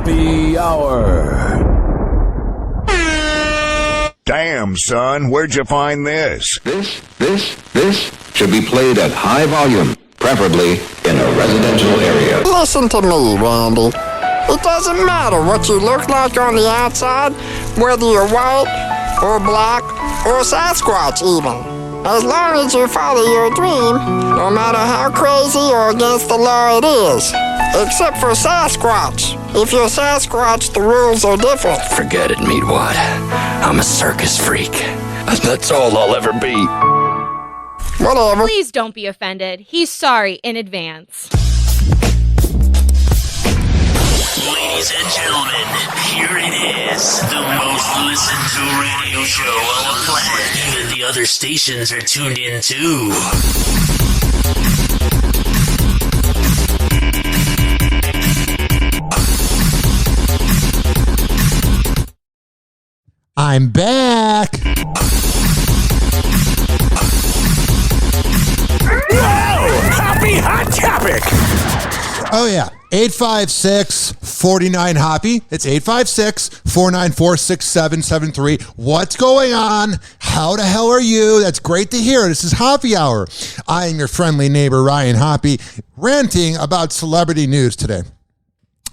Hoppe Hour. Damn, son, where'd you find this? This should be played at high volume, preferably in a residential area. Listen to me, Randy. It doesn't matter what you look like on the outside, whether you're white or black or Sasquatch even. As long as you follow your dream, no matter how crazy or against the law it is. Except for Sasquatch. If you're Sasquatch, the rules are different. Forget it, Meatwad. I'm a circus freak. And that's all I'll ever be. Whatever. Please don't be offended. He's sorry in advance. Ladies and gentlemen, here it is. The most listened to radio show on the planet. Even the other stations are tuned in too. I'm back. Whoa! Hoppe Hot Topic! Oh, yeah. 856-49-HOPPE. It's 856-494-6773. What's going on? How the hell are you? That's great to hear. This is Hoppe Hour. I am your friendly neighbor, Ryan Hoppe, ranting about celebrity news today.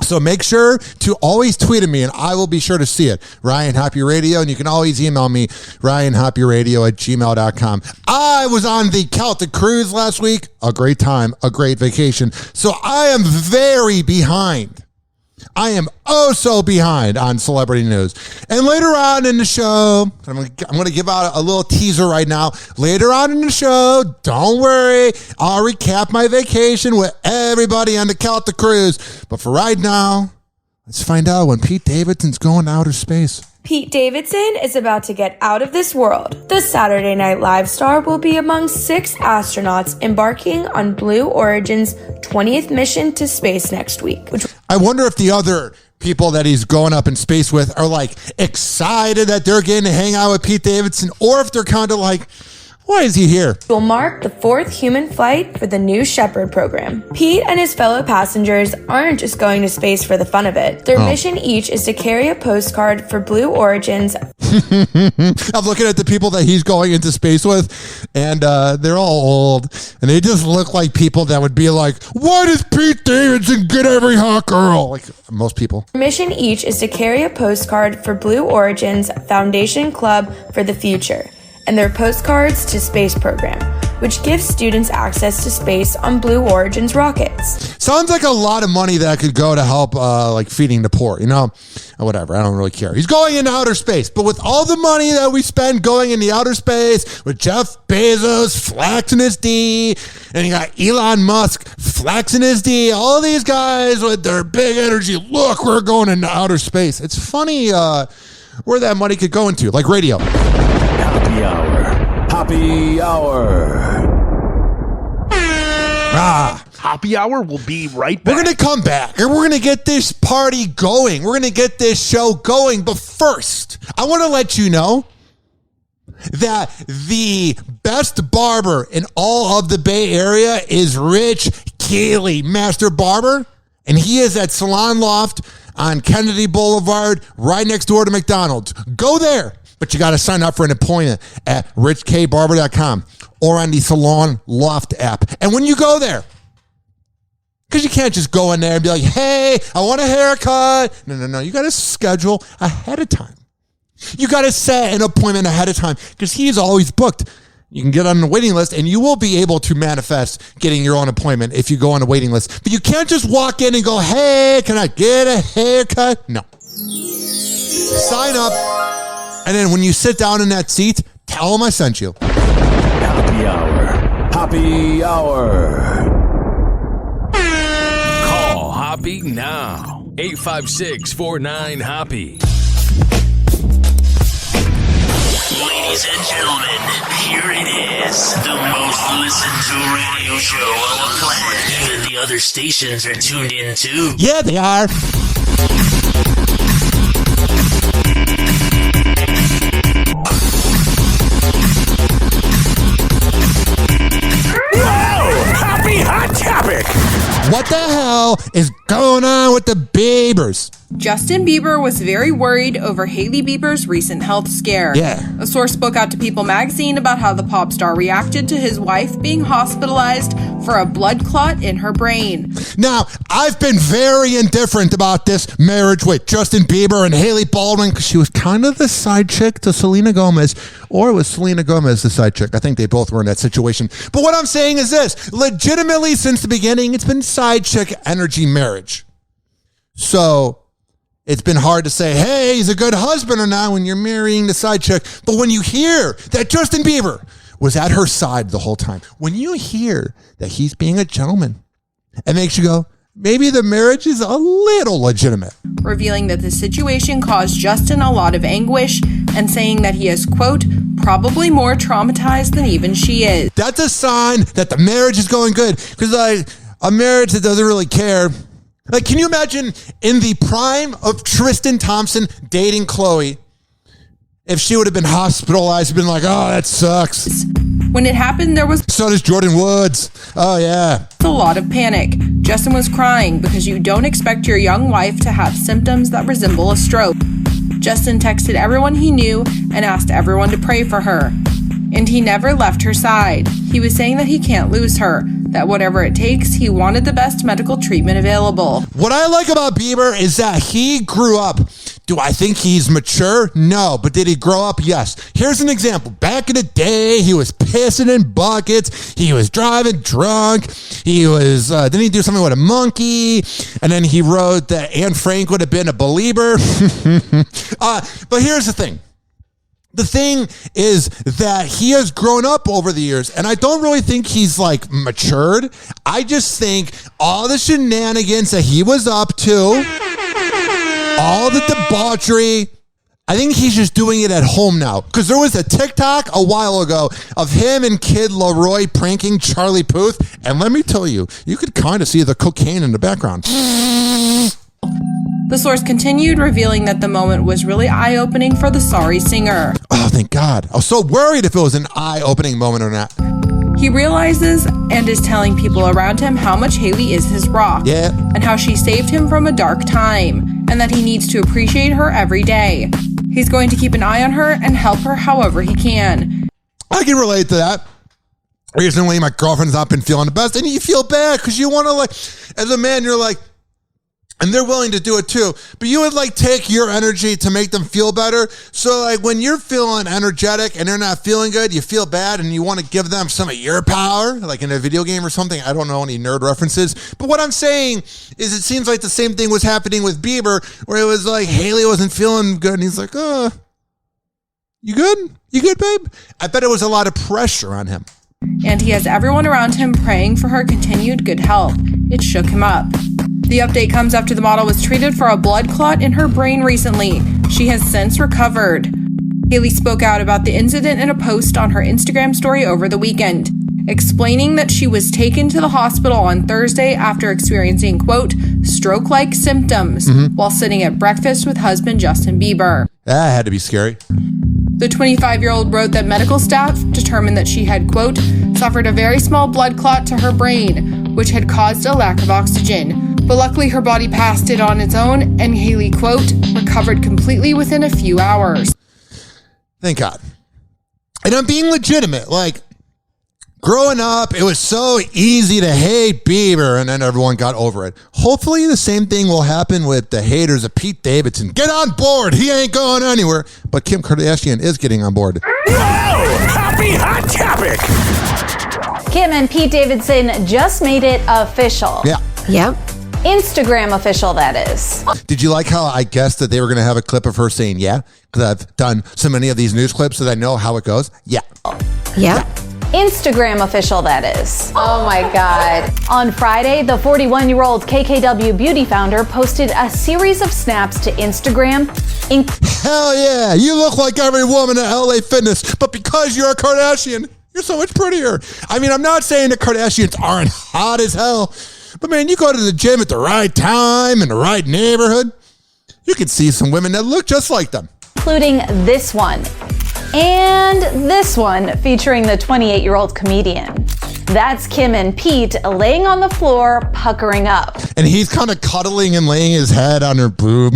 So make sure to always tweet at me, and I will be sure to see it. Ryan Hoppe Radio, and you can always email me, ryanhopperadio@gmail.com. I was on the Celtic cruise last week. A great time, a great vacation. So I am very behind. I am oh so behind on celebrity news. And later on in the show, I'm going to give out a little teaser right now. Later on in the show, don't worry, I'll recap my vacation with everybody on the Celtic cruise. But for right now, let's find out when Pete Davidson's going to outer space. Pete Davidson is about to get out of this world. The Saturday Night Live star will be among 6 astronauts embarking on Blue Origin's 20th mission to space next week. I wonder if the other people that he's going up in space with are like excited that they're getting to hang out with Pete Davidson, or if they're kind of like, why is he here? Will mark the 4th human flight for the New Shepard program. Pete and his fellow passengers aren't just going to space for the fun of it. Their mission each is to carry a postcard for Blue Origin's. I'm looking at the people that he's going into space with, and they're all old, and they just look like people that would be like, why does Pete Davidson get every hot girl? Like most people. Mission each is to carry a postcard for Blue Origin's Foundation Club for the Future and their Postcards to Space program, which gives students access to space on Blue Origin's rockets. Sounds like a lot of money that could go to help like feeding the poor, you know? Whatever, I don't really care. He's going into outer space, but with all the money that we spend going into outer space, with Jeff Bezos flexing his D, and you got Elon Musk flexing his D, all these guys with their big energy, look, we're going into outer space. It's funny where that money could go into, like radio. Hoppe Hour. Hoppe Hour. Hoppe Hour will be right back. We're going to come back and we're going to get this party going. We're going to get this show going. But first, I want to let you know that the best barber in all of the Bay Area is Rich Keeley, Master Barber. And he is at Salon Loft on Kennedy Boulevard, right next door to McDonald's. Go there. But you got to sign up for an appointment at richkbarber.com or on the Salon Loft app. And when you go there, because you can't just go in there and be like, hey, I want a haircut. No. You got to schedule ahead of time. You got to set an appointment ahead of time because he's always booked. You can get on the waiting list and you will be able to manifest getting your own appointment if you go on the waiting list. But you can't just walk in and go, hey, can I get a haircut? No. Sign up. And then when you sit down in that seat, tell them I sent you. Hoppe Hour. Hoppe Hour. Call Hoppe now. 856-49-HOPPE. Ladies and gentlemen, here it is. The most listened to radio show on the planet. Even the other stations are tuned in too. Yeah, they are. Hoppe Hot Topic. What the hell is going on with the Biebers? Justin Bieber was very worried over Hailey Bieber's recent health scare. Yeah. A source spoke out to People magazine about how the pop star reacted to his wife being hospitalized for a blood clot in her brain. Now, I've been very indifferent about this marriage with Justin Bieber and Hailey Baldwin because she was kind of the side chick to Selena Gomez, or was Selena Gomez the side chick? I think they both were in that situation. But what I'm saying is this, legitimately since the beginning, it's been side chick energy marriage. So it's been hard to say, hey, he's a good husband or not when you're marrying the side chick. But when you hear that Justin Bieber was at her side the whole time, when you hear that he's being a gentleman, it makes you go, maybe the marriage is a little legitimate. Revealing that the situation caused Justin a lot of anguish and saying that he is, quote, probably more traumatized than even she is. That's a sign that the marriage is going good. Because a marriage that doesn't really care. Like, can you imagine in the prime of Tristan Thompson dating Chloe, if she would have been hospitalized, been like, oh, that sucks. When it happened, there was... So does Jordan Woods. Oh, yeah. A lot of panic. Justin was crying because you don't expect your young wife to have symptoms that resemble a stroke. Justin texted everyone he knew and asked everyone to pray for her. And he never left her side. He was saying that he can't lose her, that whatever it takes, he wanted the best medical treatment available. What I like about Bieber is that he grew up. Do I think he's mature? No. But did he grow up? Yes. Here's an example. Back in the day, he was pissing in buckets. He was driving drunk. He was, didn't he do something with a monkey? And then he wrote that Anne Frank would have been a believer. But here's the thing. The thing is that he has grown up over the years, and I don't really think he's like matured. I just think all the shenanigans that he was up to, all the debauchery, I think he's just doing it at home now. Because there was a TikTok a while ago of him and Kid Leroy pranking Charlie Puth, and let me tell you, you could kind of see the cocaine in the background. The source continued, revealing that the moment was really eye-opening for the sorry singer. Oh, thank God. I was so worried if it was an eye-opening moment or not. He realizes and is telling people around him how much Hailey is his rock. Yeah. And how she saved him from a dark time. And that he needs to appreciate her every day. He's going to keep an eye on her and help her however he can. I can relate to that. Recently, my girlfriend's not been feeling the best. And you feel bad because you want to, like, as a man, you're like, and they're willing to do it too. But you would like take your energy to make them feel better. So like when you're feeling energetic and they're not feeling good, you feel bad and you want to give them some of your power, like in a video game or something. I don't know any nerd references. But what I'm saying is it seems like the same thing was happening with Bieber, where it was like Hailey wasn't feeling good. And he's like, oh, you good? You good, babe? I bet it was a lot of pressure on him. And he has everyone around him praying for her continued good health. It shook him up. The update comes after the model was treated for a blood clot in her brain recently. She has since recovered. Hailey spoke out about the incident in a post on her Instagram story over the weekend, explaining that she was taken to the hospital on Thursday after experiencing, quote, stroke-like symptoms while sitting at breakfast with husband Justin Bieber. That had to be scary. The 25-year-old wrote that medical staff determined that she had, quote, suffered a very small blood clot to her brain, which had caused a lack of oxygen. But luckily her body passed it on its own, and Hailey, quote, recovered completely within a few hours. Thank God. And I'm being legitimate. Like, growing up, it was so easy to hate Bieber, and then everyone got over it. Hopefully the same thing will happen with the haters of Pete Davidson. Get on board. He ain't going anywhere. But Kim Kardashian is getting on board. Whoa! Happy Hot Topic! Kim and Pete Davidson just made it official. Yeah. Yep. Instagram official, that is. Did you like how I guessed that they were going to have a clip of her saying yeah? Because I've done so many of these news clips that I know how it goes. Yeah. Yep. Instagram official, that is. Oh my God. On Friday, the 41-year-old KKW beauty founder posted a series of snaps to Instagram. Hell yeah, you look like every woman at LA Fitness, but because you're a Kardashian, you're so much prettier. I mean, I'm not saying the Kardashians aren't hot as hell, but man, you go to the gym at the right time in the right neighborhood, you can see some women that look just like them. Including this one. And this one featuring the 28-year-old comedian. That's Kim and Pete laying on the floor, puckering up. And he's kind of cuddling and laying his head on her boob.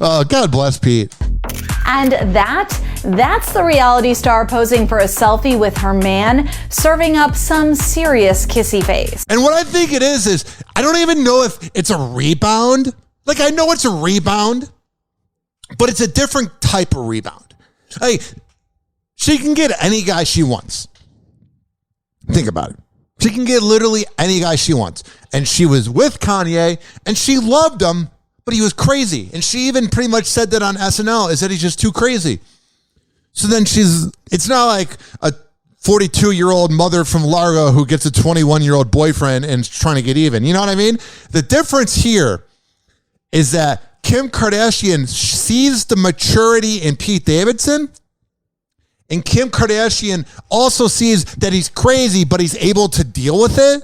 Oh, God bless Pete. And that's the reality star posing for a selfie with her man, serving up some serious kissy face. And what I think it is I don't even know if it's a rebound. Like, I know it's a rebound, but it's a different type of rebound. Like, she can get any guy she wants. Think about it. She can get literally any guy she wants. And she was with Kanye, and she loved him, but he was crazy. And she even pretty much said that on SNL, is that he's just too crazy. So then it's not like a 42-year-old mother from Largo who gets a 21-year-old boyfriend and is trying to get even. You know what I mean? The difference here is that Kim Kardashian sees the maturity in Pete Davidson, and Kim Kardashian also sees that he's crazy, but he's able to deal with it.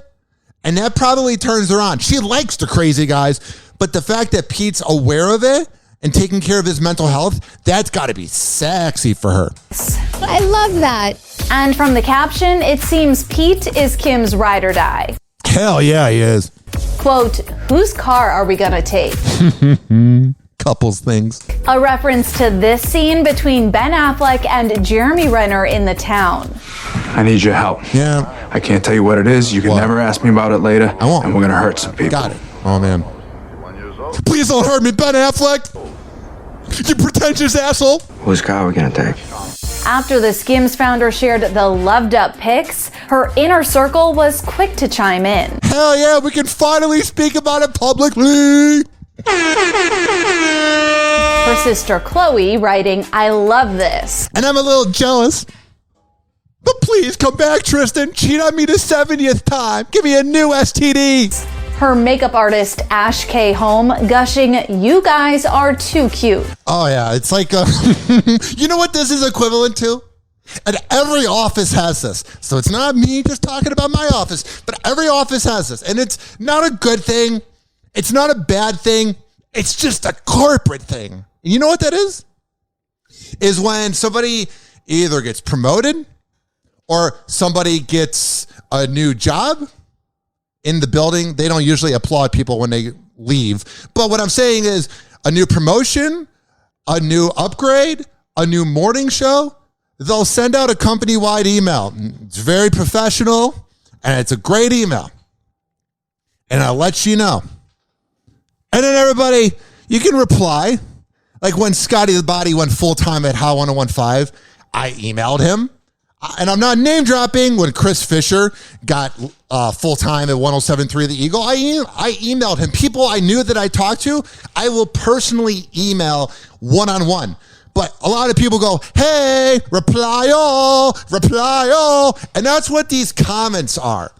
And that probably turns her on. She likes the crazy guys, but the fact that Pete's aware of it and taking care of his mental health, that's got to be sexy for her. I love that. And from the caption, it seems Pete is Kim's ride or die. Hell yeah, he is. Quote, whose car are we gonna take? Couples things. A reference to this scene between Ben Affleck and Jeremy Renner in The Town. I need your help. Yeah. I can't tell you what it is. You can never ask me about it later. I won't. And we're going to hurt some people. Got it. Oh, man. Please don't hurt me, Ben Affleck. You pretentious asshole. Whose car are we going to take? After the Skims founder shared the loved up pics, her inner circle was quick to chime in. Hell yeah, we can finally speak about it publicly. Her sister Chloe writing, I love this. And I'm a little jealous. But please come back, Tristan. Cheat on me the 70th time. Give me a new STD. Her makeup artist Ash K. Home gushing, you guys are too cute. Oh yeah, it's like, you know what this is equivalent to? And every office has this. So it's not me just talking about my office, but every office has this. And it's not a good thing. It's not a bad thing. It's just a corporate thing. And you know what that is? Is when somebody either gets promoted or somebody gets a new job in the building. They don't usually applaud people when they leave. But what I'm saying is a new promotion, a new upgrade, a new morning show, they'll send out a company-wide email. It's very professional, and it's a great email. And I'll let you know. And then everybody, you can reply. Like when Scotty the Body went full-time at How 1015, I emailed him. And I'm not name dropping. When Chris Fisher got full-time at 107.3 The Eagle, I emailed him. People I knew that I talked to, I will personally email one-on-one. But a lot of people go, hey, reply all. And that's what these comments are.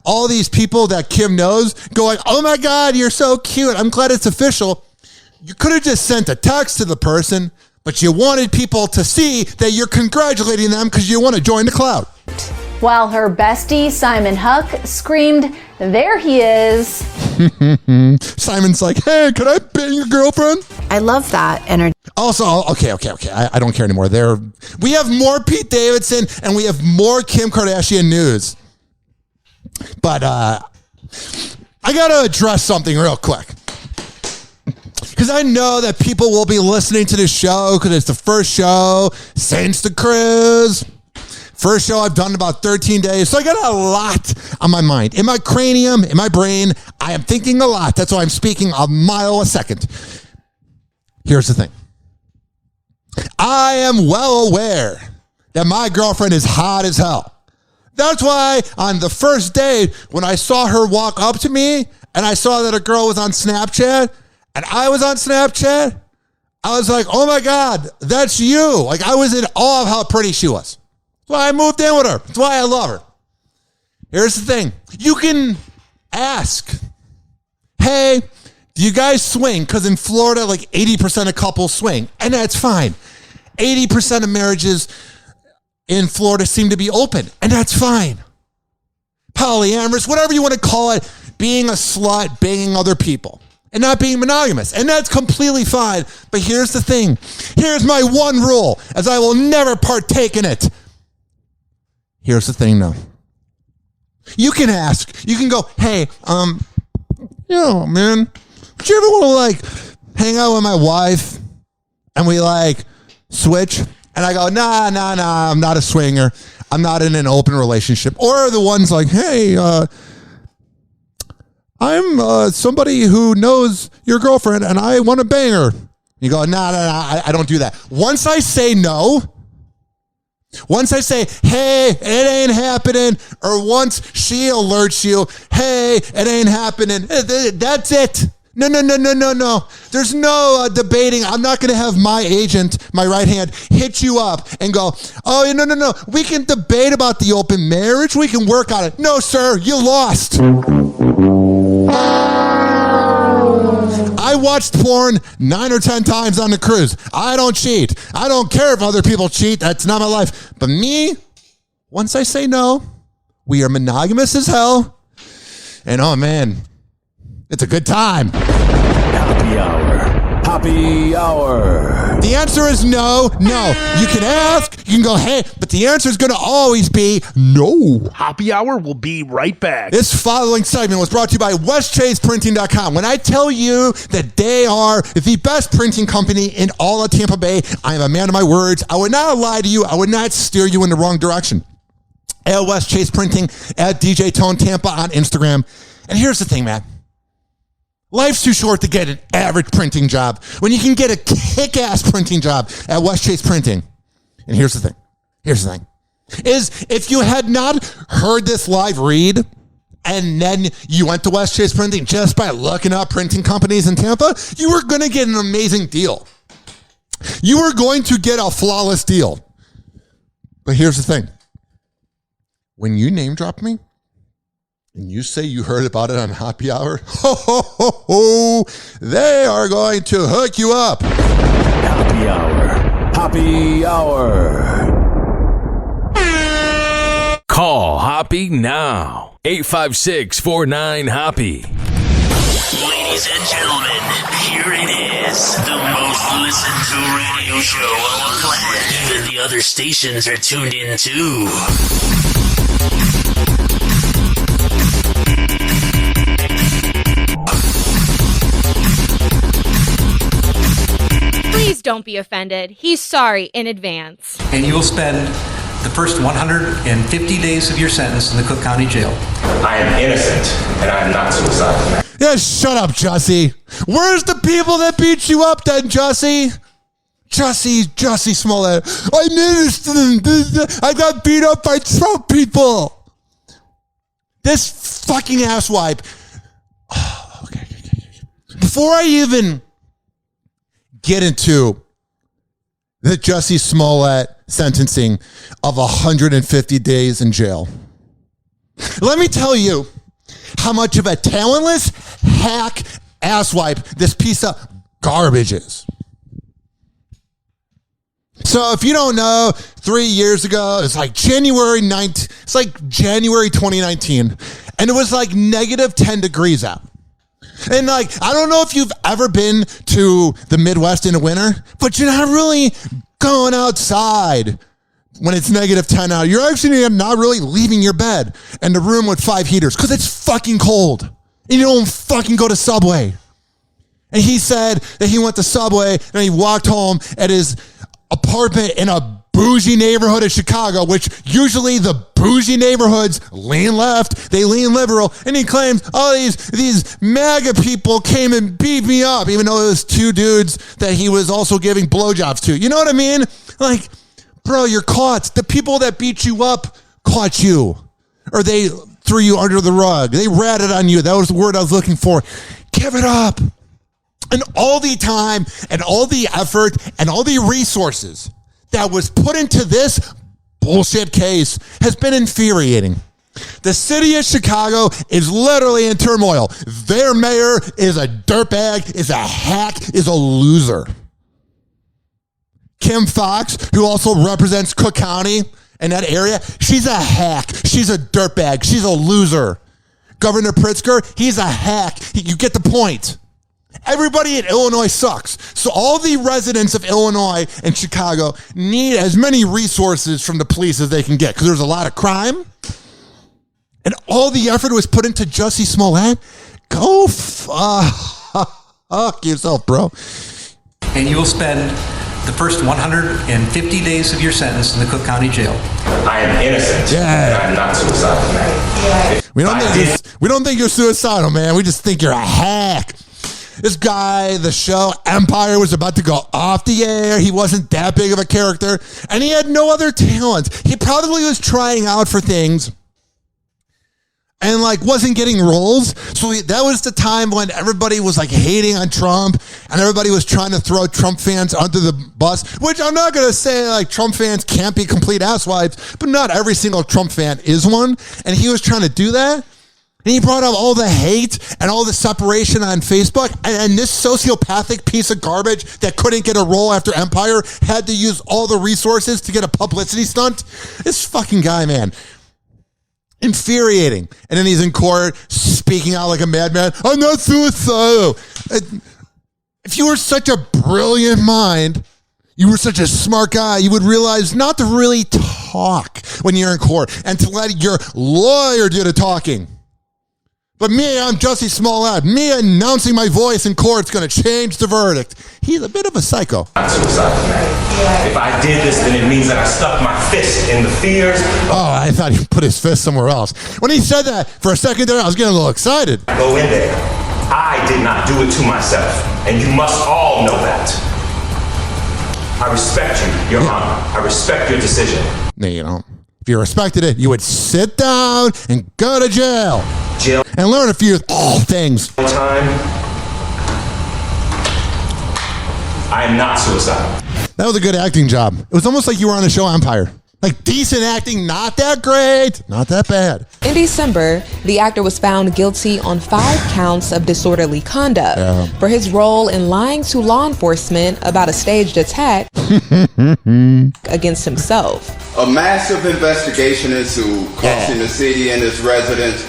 All these people that Kim knows going, oh my God, you're so cute. I'm glad it's official. You could have just sent a text to the person, but you wanted people to see that you're congratulating them because you want to join the cloud. While her bestie, Simon Huck, screamed, there he is. Simon's like, hey, can I bang your girlfriend? I love that energy. Also, okay. I don't care anymore. We have more Pete Davidson and we have more Kim Kardashian news. But I got to address something real quick. Because I know that people will be listening to this show because it's the first show since the cruise. First show I've done in about 13 days. So I got a lot on my mind. In my cranium, in my brain, I am thinking a lot. That's why I'm speaking a mile a second. Here's the thing. I am well aware that my girlfriend is hot as hell. That's why on the first date, when I saw her walk up to me and I saw that a girl was on Snapchat and I was on Snapchat, I was like, oh my God, that's you. Like I was in awe of how pretty she was. That's why I moved in with her. That's why I love her. Here's the thing. You can ask, hey, do you guys swing? Because in Florida, like 80% of couples swing. And that's fine. 80% of marriages in Florida seem to be open. And that's fine. Polyamorous, whatever you want to call it, being a slut, banging other people. and not being monogamous. And that's completely fine. But here's the thing. Here's my one rule, as I will never partake in it. Here's the thing, though. You can ask. You can go, hey, man, would you ever want to, like, hang out with my wife and we, like, switch? And I go, nah, I'm not a swinger. I'm not in an open relationship. Or the ones like, hey, I'm somebody who knows your girlfriend and I want to bang her. You go, nah, I don't do that. Once I say no, once I say, hey, it ain't happening, or once she alerts you, hey, it ain't happening, that's it. No. There's no debating. I'm not going to have my agent, my right hand, hit you up and go, oh, no. We can debate about the open marriage. We can work on it. No, sir, you lost. I watched porn 9 or 10 times on the cruise. I don't cheat. I don't care if other people cheat. That's not my life. But me, once I say no, we are monogamous as hell. And oh man, it's a good time. Hoppe Hour. The answer is no. You can ask, you can go, hey, but the answer is going to always be no. Hoppe Hour will be right back. This following segment was brought to you by WestChasePrinting.com. When I tell you that they are the best printing company in all of Tampa Bay, I am a man of my words. I would not lie to you. I would not steer you in the wrong direction. At West Chase Printing, at DJ Tone Tampa on Instagram. And here's the thing, man. Life's too short to get an average printing job when you can get a kick-ass printing job at West Chase Printing. And here's the thing. Is if you had not heard this live read and then you went to West Chase Printing just by looking up printing companies in Tampa, you were going to get an amazing deal. You were going to get a flawless deal. But here's the thing. When you name drop me, and you say you heard about it on Hoppe Hour, they are going to hook you up. Hoppe Hour. Call Hoppe now. 856-49-HOPPE. Ladies and gentlemen, here it is. The most listened to radio show on the planet. Even the other stations are tuned in too. Please don't be offended. He's sorry in advance. And you will spend the first 150 days of your sentence in the Cook County Jail. I am innocent, and I am not suicidal. Yeah, shut up, Jussie. Where's the people that beat you up then, Jussie? Jussie Smollett. I'm innocent. I got beat up by Trump people. This fucking asswipe. Oh, okay. Before I even get into the Jussie Smollett sentencing of 150 days in jail, let me tell you how much of a talentless hack asswipe this piece of garbage is. So if you don't know, 3 years ago, it's like January 2019, and it was like negative 10 degrees out. And like, I don't know if you've ever been to the Midwest in the winter, but you're not really going outside when it's negative 10 out. You're actually not really leaving your bed and the room with 5 heaters because it's fucking cold. And you don't fucking go to Subway. And he said that he went to Subway and he walked home at his apartment in a bougie neighborhood of Chicago, which usually the bougie neighborhoods lean left, they lean liberal, and he claims, oh, these MAGA people came and beat me up, even though it was 2 dudes that he was also giving blowjobs to. You know what I mean? Like, bro, you're caught. The people that beat you up caught you, or they threw you under the rug. They ratted on you. That was the word I was looking for. Give it up. And all the time and all the effort and all the resources that was put into this bullshit case has been infuriating. The city of Chicago is literally in turmoil. Their mayor is a dirtbag, is a hack, is a loser. Kim Fox, who also represents Cook County and that area, she's a hack. She's a dirtbag. She's a loser. Governor Pritzker, he's a hack. You get the point. Everybody in Illinois sucks. So all the residents of Illinois and Chicago need as many resources from the police as they can get because there's a lot of crime. And all the effort was put into Jussie Smollett. Go fuck yourself, bro. And you will spend the first 150 days of your sentence in the Cook County Jail. I am innocent. Yeah. And I'm not suicidal, man. We don't think you're suicidal, man. We just think you're a hack. This guy, the show Empire was about to go off the air. He wasn't that big of a character, and he had no other talents. He probably was trying out for things and like wasn't getting roles. So that was the time when everybody was like hating on Trump and everybody was trying to throw Trump fans under the bus, which I'm not going to say like Trump fans can't be complete asswipes, but not every single Trump fan is one. And he was trying to do that. And he brought up all the hate and all the separation on Facebook. And this sociopathic piece of garbage that couldn't get a role after Empire had to use all the resources to get a publicity stunt. This fucking guy, man. Infuriating. And then he's in court speaking out like a madman. I'm not suicidal. If you were such a brilliant mind, you were such a smart guy, you would realize not to really talk when you're in court and to let your lawyer do the talking. But me, I'm Jussie Smollett. Me announcing my voice in court is going to change the verdict. He's a bit of a psycho. I'm suicidal, man. If I did this, then it means that I stuck my fist in the fears. Oh, I thought he put his fist somewhere else. When he said that, for a second there, I was getting a little excited. Go in there. I did not do it to myself, and you must all know that. I respect you, Your Honor. I respect your decision. No, you don't. If you respected it, you would sit down and go to jail. And learn a few things. Time. I am not suicidal. That was a good acting job. It was almost like you were on the show Empire. Like decent acting, not that great, not that bad. In December, the actor was found guilty on 5 counts of disorderly conduct for his role in lying to law enforcement about a staged attack against himself. A massive investigation into costing the city and its residents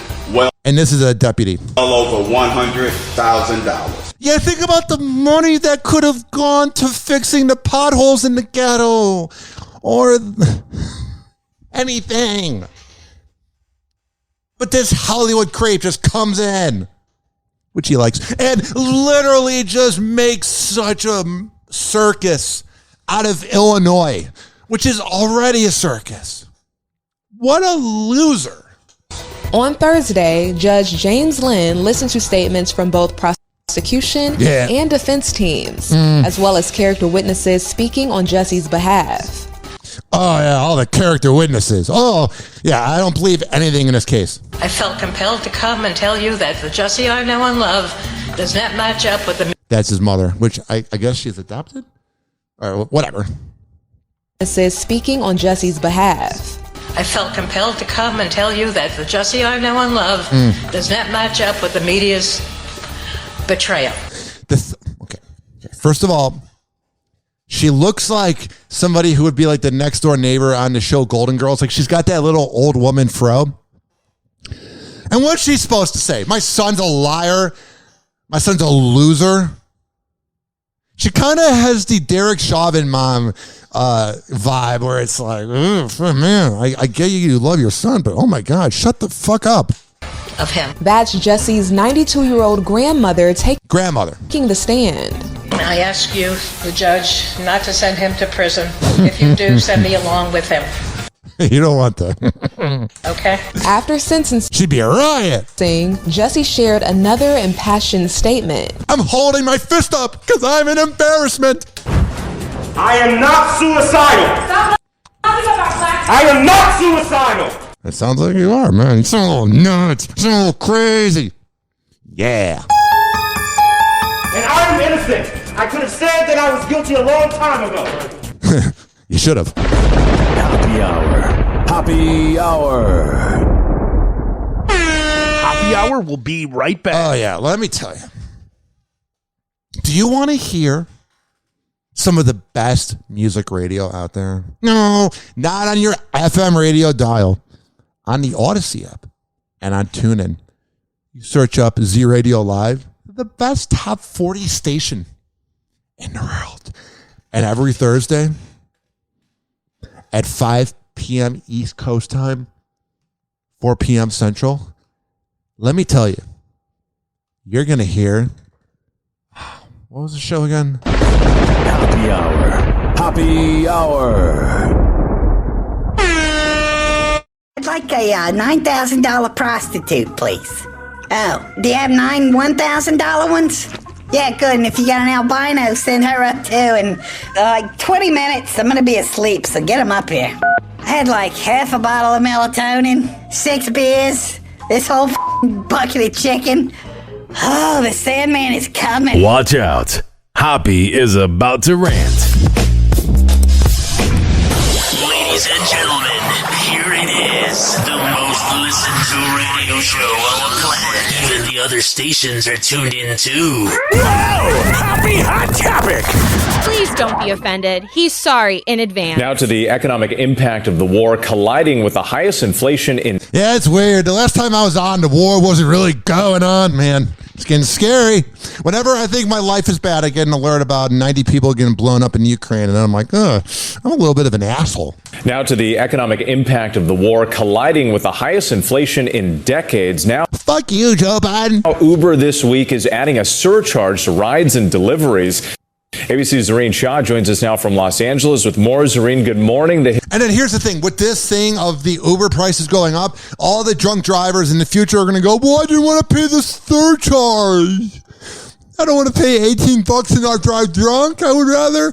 and this is a deputy. Well over $100,000. Yeah, think about the money that could have gone to fixing the potholes in the ghetto or anything. But this Hollywood creep just comes in, which he likes, and literally just makes such a circus out of Illinois, which is already a circus. What a loser. On Thursday, Judge James Lynn listened to statements from both prosecution and defense teams, as well as character witnesses speaking on Jussie's behalf. Oh, yeah, all the character witnesses. Oh, yeah, I don't believe anything in this case. I felt compelled to come and tell you that the Jussie I know and love does not match up with the... That's his mother, which I guess she's adopted? Or whatever. Says speaking on Jussie's behalf. I felt compelled to come and tell you that the Jussie I know and love does not match up with the media's betrayal. Okay. First of all, she looks like somebody who would be like the next door neighbor on the show Golden Girls. Like she's got that little old woman fro. And what's she supposed to say? My son's a liar. My son's a loser. She kind of has the Derek Chauvin mom vibe where it's like, man, I get you love your son, but oh my God, shut the fuck up. Of him. That's Jussie's 92-year-old grandmother taking the stand. I ask you, the judge, not to send him to prison. If you do, send me along with him. You don't want that. Okay. After sentencing, she'd be a riot. Jussie shared another impassioned statement. I'm holding my fist up because I'm an embarrassment. I am not suicidal. I am not suicidal. It sounds like you are, man. You sound a little nuts. You sound a little crazy. Yeah. And I am innocent. I could have said that I was guilty a long time ago. You should have. Hoppe Hour. Hoppe Hour. Hoppe Hour will be right back. Oh, yeah. Let me tell you. Do you want to hear some of the best music radio out there? No, not on your FM radio dial. On the Odyssey app and on TuneIn. You search up Z Radio Live. the best top 40 station in the world. And every Thursday at 5 p.m. East Coast time, 4 p.m. Central, let me tell you, you're going to hear, what was the show again? Happy Hour. Happy Hour. I'd like a $9,000 prostitute, please. Oh, do you have 9 $1,000 ones? Yeah, good. And if you got an albino, send her up too. And like 20 minutes, I'm gonna be asleep, so get them up here. I had like half a bottle of melatonin, 6 beers, this whole bucket of chicken. Oh, the Sandman is coming. Watch out. Hoppe is about to rant. Ladies and gentlemen, here it is, the most listened to radio show on the planet. Even the other stations are tuned in too. Whoa! Hoppe Hot Topic! Please don't be offended. He's sorry in advance. Now to the economic impact of the war colliding with the highest inflation in... Yeah, it's weird. The last time I was on, the war wasn't really going on, man. It's getting scary. Whenever I think my life is bad, I get an alert about 90 people getting blown up in Ukraine, and I'm like, I'm a little bit of an asshole. Now to the economic impact of the war colliding with the highest inflation in decades. Now, fuck you, Joe Biden. Uber this week is adding a surcharge to rides and deliveries. ABC's Zareen Shah joins us now from Los Angeles with more. Zareen, good morning. And then here's the thing. With this thing of the Uber prices going up, all the drunk drivers in the future are going to go, well, I didn't want to pay the surcharge. I don't want to pay $18 and not drive drunk. I would rather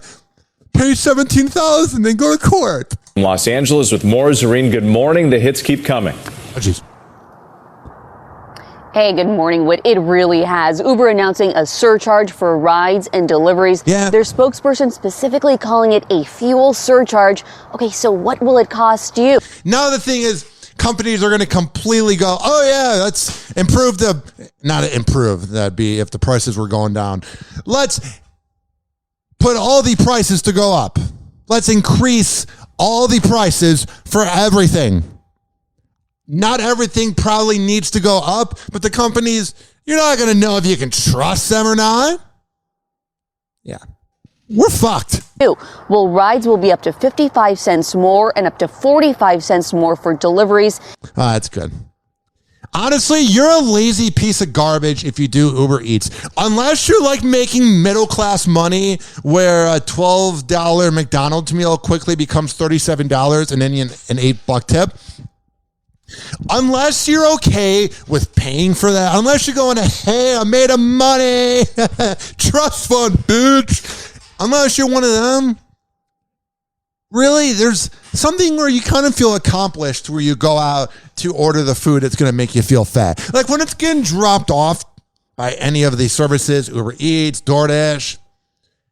pay $17,000 than go to court. Los Angeles with more. Zareen, good morning. The hits keep coming. Oh, jeez. Hey, good morning. What it really has. Uber announcing a surcharge for rides and deliveries. Yeah. Their spokesperson specifically calling it a fuel surcharge. Okay, so what will it cost you? Now the thing is, companies are going to completely go, oh yeah, let's improve that'd be if the prices were going down. Let's put all the prices to go up. Let's increase all the prices for everything. Not everything probably needs to go up, but the companies, you're not going to know if you can trust them or not. Yeah. We're fucked. Well, rides will be up to 55 cents more and up to 45 cents more for deliveries. Oh, that's good. Honestly, you're a lazy piece of garbage if you do Uber Eats. Unless you're like making middle-class money where a $12 McDonald's meal quickly becomes $37 and then an $8 tip. Unless you're okay with paying for that, unless you're going, hey, I made a money, trust fund, bitch. Unless you're one of them, really, there's something where you kind of feel accomplished where you go out to order the food that's going to make you feel fat. Like when it's getting dropped off by any of these services, Uber Eats, DoorDash,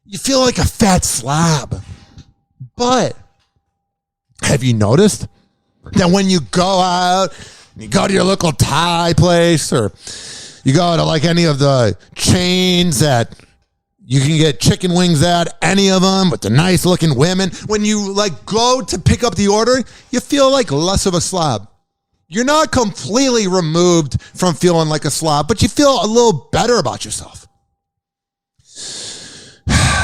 you feel like a fat slob. But have you noticed that when you go out, you go to your local Thai place or you go to like any of the chains that you can get chicken wings at, any of them with the nice looking women, when you like go to pick up the order, you feel like less of a slob. You're not completely removed from feeling like a slob, but you feel a little better about yourself.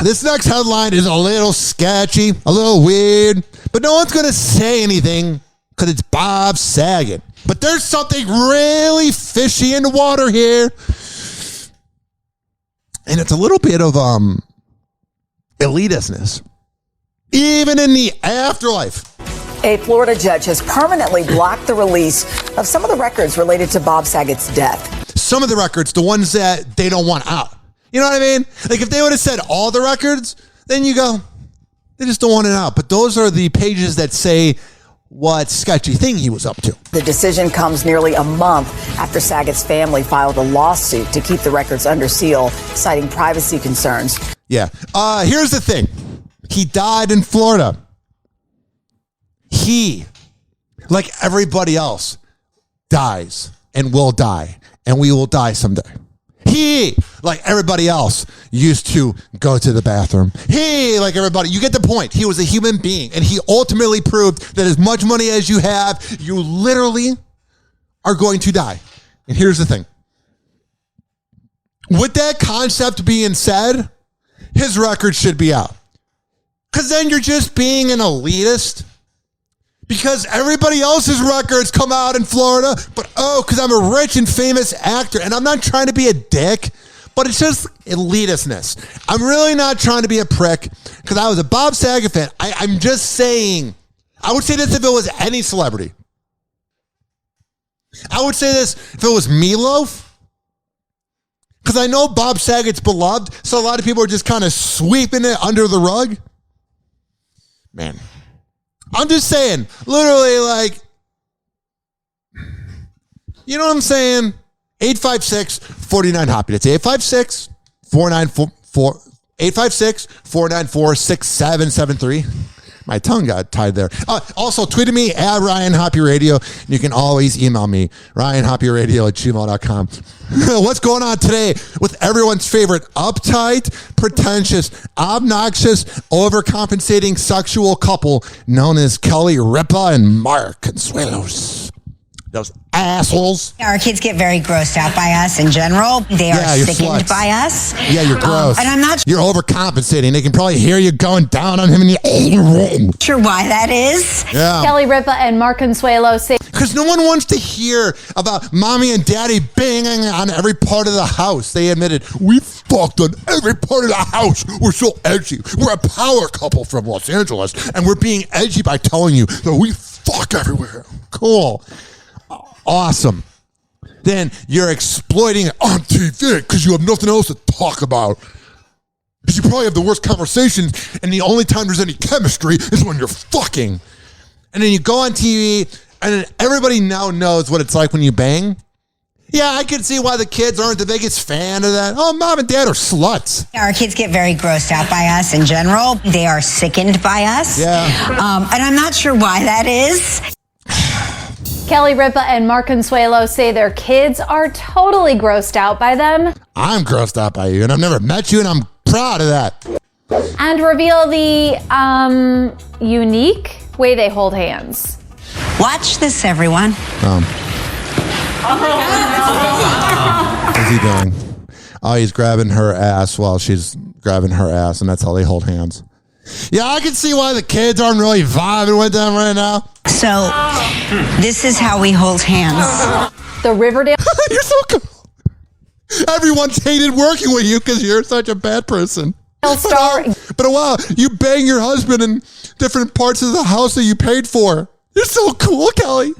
This next headline is a little sketchy, a little weird, but no one's going to say anything because it's Bob Saget. But there's something really fishy in the water here. And it's a little bit of elitistness. Even in the afterlife. A Florida judge has permanently blocked the release of some of the records related to Bob Saget's death. Some of the records, the ones that they don't want out. You know what I mean? Like if they would have said all the records, then you go, they just don't want it out. But those are the pages that say what sketchy thing he was up to. The decision comes nearly a month after Saget's family filed a lawsuit to keep the records under seal, citing privacy concerns. Yeah. Here's the thing. He died in Florida. He, like everybody else, dies and will die, and we will die someday. He, like everybody else, used to go to the bathroom. He, like everybody, you get the point. He was a human being, and he ultimately proved that as much money as you have, you literally are going to die. And here's the thing. With that concept being said, his record should be out. Because then you're just being an elitist. Because everybody else's records come out in Florida, but because I'm a rich and famous actor, and I'm not trying to be a dick, but it's just elitistness. I'm really not trying to be a prick, because I was a Bob Saget fan. I'm just saying, I would say this if it was any celebrity. I would say this if it was Meatloaf, because I know Bob Saget's beloved, so a lot of people are just kind of sweeping it under the rug. Man. I'm just saying, literally, like, you know what I'm saying? 856-49-HOPPE. That's 856-494-6773. My tongue got tied there. Also, tweet at me at Ryan Hoppe Radio. You can always email me, ryanhopperadio@gmail.com. What's going on today with everyone's favorite uptight, pretentious, obnoxious, overcompensating sexual couple known as Kelly Ripa and Mark Consuelos? Those assholes. Our kids get very grossed out by us in general. They are sickened by us. Yeah, you're gross. And I'm not You're overcompensating. They can probably hear you going down on him, and you're sure why that is. Yeah. Kelly Ripa and Mark Consuelo say because no one wants to hear about mommy and daddy banging on every part of the house. They admitted, we fucked on every part of the house. We're so edgy. We're a power couple from Los Angeles, and we're being edgy by telling you that we fuck everywhere. Cool. Awesome. Then you're exploiting it on TV because you have nothing else to talk about. Because you probably have the worst conversations, and the only time there's any chemistry is when you're fucking. And then you go on TV, and then everybody now knows what it's like when you bang. Yeah, I can see why the kids aren't the biggest fan of that. Oh, mom and dad are sluts. Our kids get very grossed out by us in general. They are sickened by us. Yeah. And I'm not sure why that is. Kelly Ripa and Mark Consuelo say their kids are totally grossed out by them. I'm grossed out by you, and I've never met you, and I'm proud of that. And reveal the unique way they hold hands. Watch this, everyone. What's he doing? Oh, he's grabbing her ass while she's grabbing her ass, and that's how they hold hands. Yeah, I can see why the kids aren't really vibing with them right now. So, this is how we hold hands. The Riverdale. You're so cool. Everyone's hated working with you because you're such a bad person. But wow, you bang your husband in different parts of the house that you paid for. You're so cool, Kelly.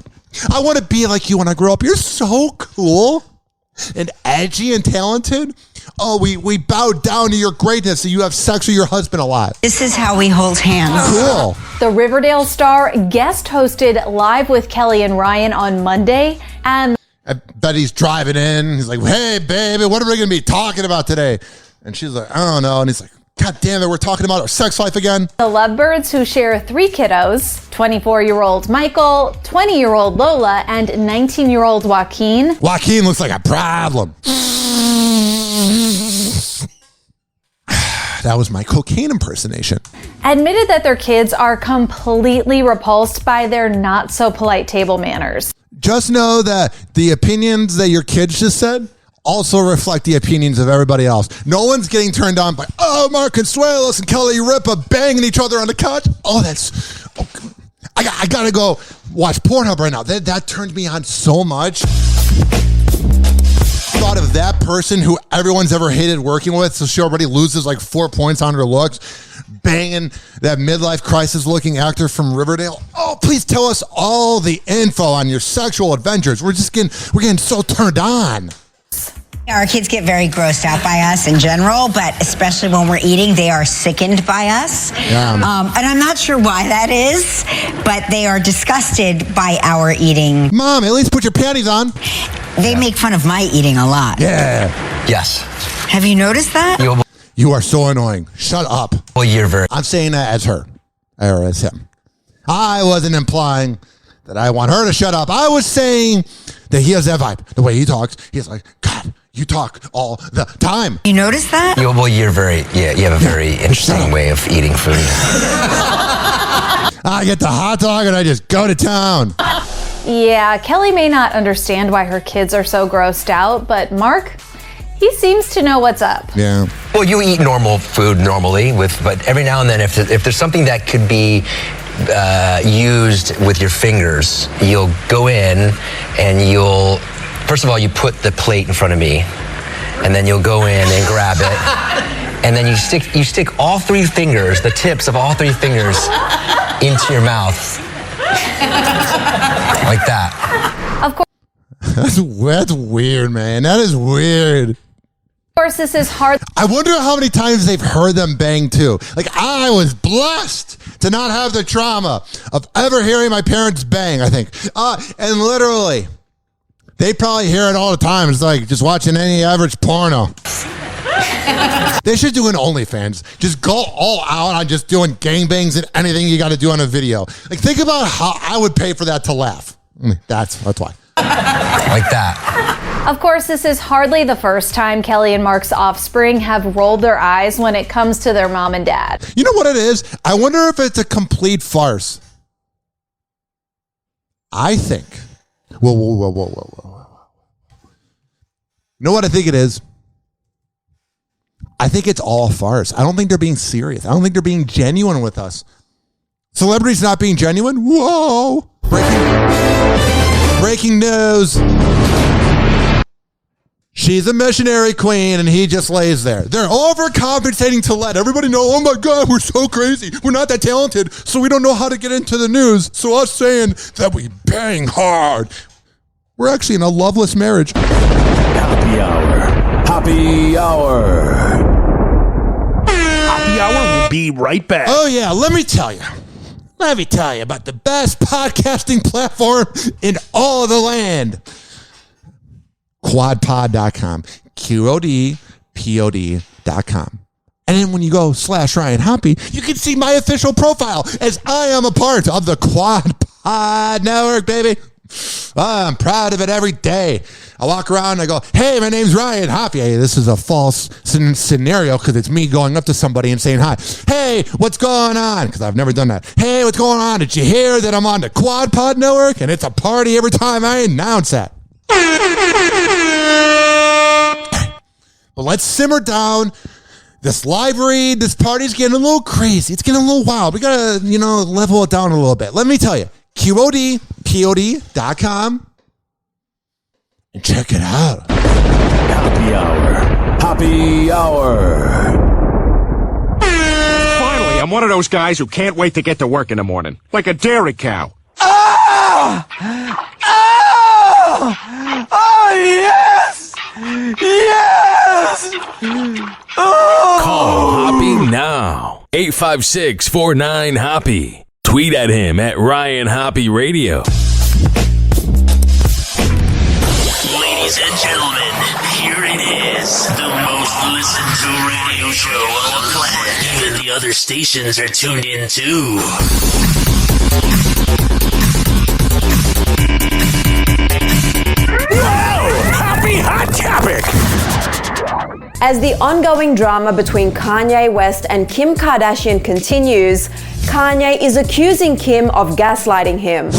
I want to be like you when I grow up. You're so cool and edgy and talented. Oh, we bow down to your greatness, and you have sex with your husband a lot. This is how we hold hands. Cool. The Riverdale star guest hosted Live with Kelly and Ryan on Monday, and I bet he's driving in. He's like, hey, baby, what are we going to be talking about today? And she's like, I don't know. And he's like, God damn it, we're talking about our sex life again. The Lovebirds, who share 3 kiddos, 24-year-old Michael, 20-year-old Lola, and 19-year-old Joaquin. Joaquin looks like a problem. That was my cocaine impersonation. Admitted that their kids are completely repulsed by their not-so-polite table manners. Just know that the opinions that your kids just said also reflect the opinions of everybody else. No one's getting turned on by, Mark Consuelos and Kelly Ripa banging each other on the couch. I gotta go watch Pornhub right now. That turned me on so much. Thought of that person who everyone's ever hated working with, so she already loses like 4 points on her looks, banging that midlife crisis looking actor from Riverdale. Oh, please tell us all the info on your sexual adventures. We're getting so turned on. Our kids get very grossed out by us in general, but especially when we're eating, they are sickened by us. Yeah. And I'm not sure why that is, but they are disgusted by our eating. Mom, at least put your panties on. They make fun of my eating a lot. Yeah. Yes. Have you noticed that? You are so annoying. Shut up. Well, you're very... I'm saying that as her, or as him. I wasn't implying that I want her to shut up. I was saying that he has that vibe. The way he talks, he's like, God, you talk all the time. You notice that? Well, you're very... Yeah, you have a very interesting way of eating food. I get the hot dog and I just go to town. Yeah, Kelly may not understand why her kids are so grossed out, but Mark, He seems to know what's up. Yeah. Well, you eat normal food normally, but every now and then, if there's something that could be used with your fingers, you'll go in and first of all, you put the plate in front of me, and then you'll go in and grab it, and then you stick all three fingers, the tips of all three fingers, into your mouth, like that. Of course. That's weird, man. That is weird. Of course, this is hard. I wonder how many times they've heard them bang too. Like, I was blessed to not have the trauma of ever hearing my parents bang, I think. And literally, they probably hear it all the time. It's like just watching any average porno. They should do an OnlyFans. Just go all out on just doing gangbangs and anything you got to do on a video. Like, think about how I would pay for that to laugh. That's why. Like that. Of course, this is hardly the first time Kelly and Mark's offspring have rolled their eyes when it comes to their mom and dad. You know what it is? I wonder if it's a complete farce. I think. Whoa. You know what I think it is? I think it's all a farce. I don't think they're being serious. I don't think they're being genuine with us. Celebrities not being genuine? Whoa. Breaking news. She's a missionary queen and he just lays there. They're overcompensating to let everybody know, oh my God, we're so crazy. We're not that talented, so we don't know how to get into the news. So us saying that we bang hard. We're actually in a loveless marriage. Happy Hour. Happy Hour. Happy Hour will be right back. Oh yeah, let me tell you about the best podcasting platform in all of the land. Quadpod.com. QODPOD.com. And then when you go /Ryan Hoppe, you can see my official profile as I am a part of the Quad Pod Network, baby. I'm proud of it every day. I walk around and I go, hey, my name's Ryan Hoppe. Hey, this is a false scenario because it's me going up to somebody and saying hi. Hey, what's going on? Because I've never done that. Hey, what's going on? Did you hear that I'm on the Quad Pod Network? And it's a party every time I announce that. But let's simmer down. This live read, this party's getting a little crazy. It's getting a little wild. We got to, level it down a little bit. Let me tell you. QODPOD.com and check it out. Happy Hour. Happy Hour. Finally, I'm one of those guys who can't wait to get to work in the morning. Like a dairy cow. Oh! Oh! Oh, yes! Yes! Oh! Call Hoppe now. 856-49-HOPPE. Tweet at him at Ryan Hoppe Radio. Ladies and gentlemen, here it is. The most listened to radio show on the planet. Even the other stations are tuned in too. Whoa! Happy Hot Topic! As the ongoing drama between Kanye West and Kim Kardashian continues, Kanye is accusing Kim of gaslighting him.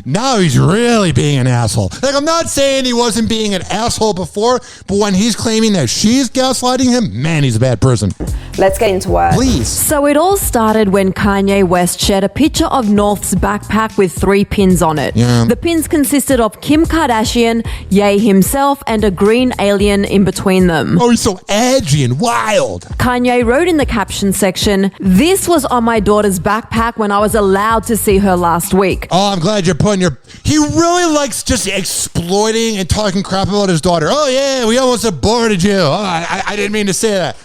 Now he's really being an asshole. Like, I'm not saying he wasn't being an asshole before, but when he's claiming that she's gaslighting him, man, he's a bad person. Let's get into it. Please. So it all started when Kanye West shared a picture of North's backpack with 3 pins on it. Yeah. The pins consisted of Kim Kardashian, Ye himself, and a green alien in between them. Oh, he's so edgy and wild. Kanye wrote in the caption section, "This was on my daughter's backpack when I was allowed to see her last week." Oh, I'm glad you're putting your... He really likes just exploiting and talking crap about his daughter. Oh, yeah, we almost aborted you. Oh, I didn't mean to say that.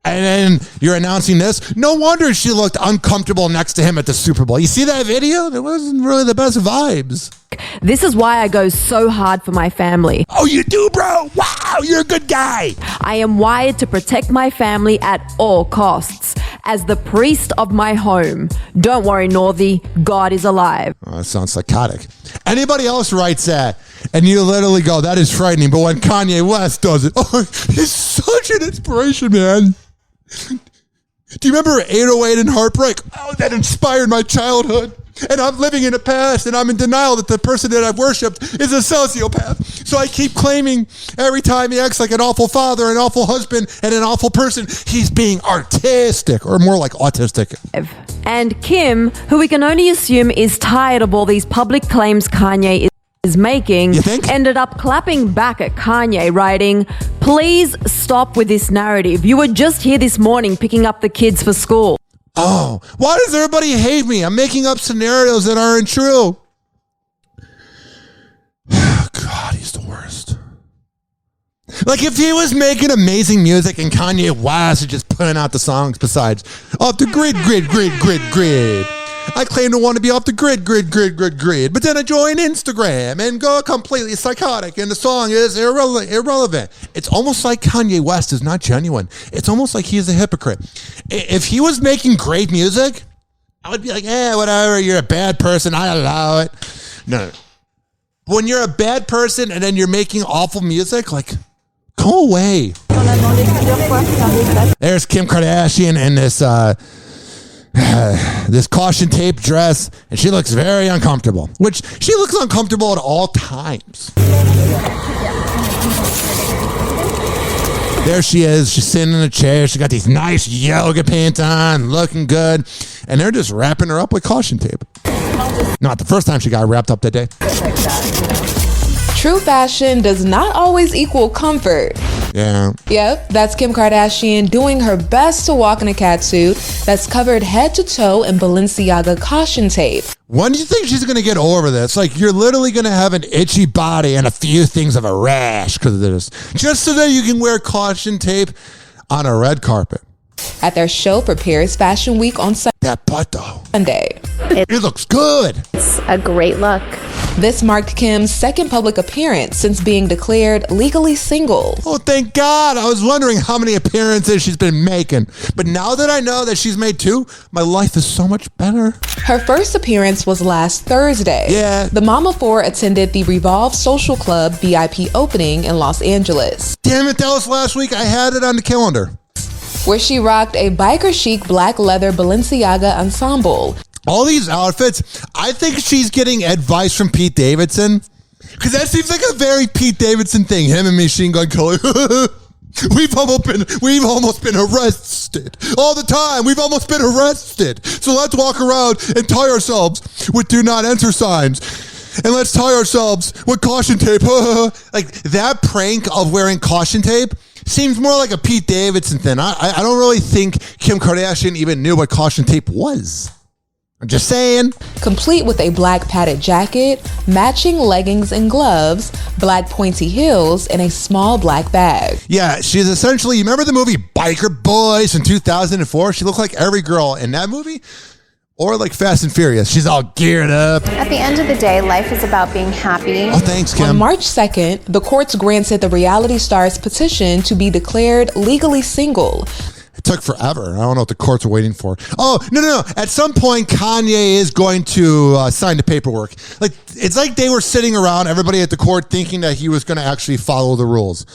And then you're announcing this. No wonder she looked uncomfortable next to him at the Super Bowl. You see that video? It wasn't really the best vibes. This is why I go so hard for my family. Oh, you do, bro? Wow, you're a good guy. I am wired to protect my family at all costs. As the priest of my home. Don't worry, Northy. God is alive. Oh, that sounds psychotic. Anybody else writes that, and you literally go, that is frightening. But when Kanye West does it, oh, he's such an inspiration, man. Do you remember 808 and Heartbreak? Oh, that inspired my childhood. And I'm living in the past, and I'm in denial that the person that I've worshipped is a sociopath. So I keep claiming every time he acts like an awful father, an awful husband, and an awful person, he's being artistic, or more like autistic. And Kim, who we can only assume is tired of all these public claims Kanye is making, ended up clapping back at Kanye, writing, "Please stop with this narrative. You were just here this morning picking up the kids for school." Oh, why does everybody hate me? I'm making up scenarios that aren't true. God, he's the worst. Like, if he was making amazing music and Kanye West is just putting out the songs besides off the grid. I claim to want to be off the grid. But then I join Instagram and go completely psychotic and the song is irrelevant. It's almost like Kanye West is not genuine. It's almost like he's a hypocrite. If he was making great music, I would be like, whatever, you're a bad person, I allow it. No. When you're a bad person and then you're making awful music, like, go away. There's Kim Kardashian in this this caution tape dress, and she looks very uncomfortable, which she looks uncomfortable at all times. There she is. She's sitting in a chair. She got these nice yoga pants on, looking good, and they're just wrapping her up with caution tape. Not the first time she got wrapped up that day. True fashion does not always equal comfort. Yeah. Yep, that's Kim Kardashian doing her best to walk in a catsuit that's covered head to toe in Balenciaga caution tape. When do you think she's going to get over this? Like, you're literally going to have an itchy body and a few things of a rash because of this. Just so that you can wear caution tape on a red carpet. At their show for Paris Fashion Week on that butt, though. Sunday. It looks good. It's a great look. This marked Kim's second public appearance since being declared legally single. Oh, thank God. I was wondering how many appearances she's been making. But now that I know that she's made 2, my life is so much better. Her first appearance was last Thursday. Yeah. The Mama 4 attended the Revolve Social Club VIP opening in Los Angeles. Damn it, that was last week. I had it on the calendar. Where she rocked a biker chic black leather Balenciaga ensemble. All these outfits, I think she's getting advice from Pete Davidson. Because that seems like a very Pete Davidson thing. Him and Machine Gun Kelly. We've almost been arrested. All the time, we've almost been arrested. So let's walk around and tie ourselves with do not enter signs. And let's tie ourselves with caution tape. Like, that prank of wearing caution tape seems more like a Pete Davidson thing. I don't really think Kim Kardashian even knew what caution tape was. I'm just saying. Complete with a black padded jacket, matching leggings and gloves, black pointy heels, and a small black bag. Yeah, she's essentially, you remember the movie Biker Boys in 2004? She looked like every girl in that movie. Or like Fast and Furious. She's all geared up. At the end of the day, life is about being happy. Oh, thanks, Kim. On March 2nd, the courts granted the reality star's petition to be declared legally single. It took forever. I don't know what the courts are waiting for. Oh, no. At some point, Kanye is going to sign the paperwork. Like, it's like they were sitting around, everybody at the court, thinking that he was going to actually follow the rules.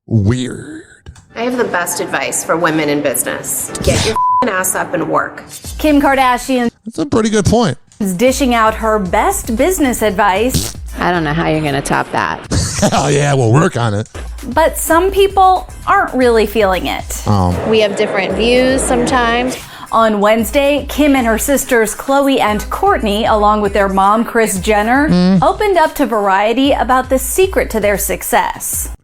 Weird. I have the best advice for women in business. Get your ass up and work. Kim Kardashian. That's a pretty good point. Is dishing out her best business advice. I don't know how you're going to top that. Hell yeah, we'll work on it. But some people aren't really feeling it. Oh. We have different views sometimes. On Wednesday, Kim and her sisters Khloe and Kourtney, along with their mom Kris Jenner, opened up to Variety about the secret to their success.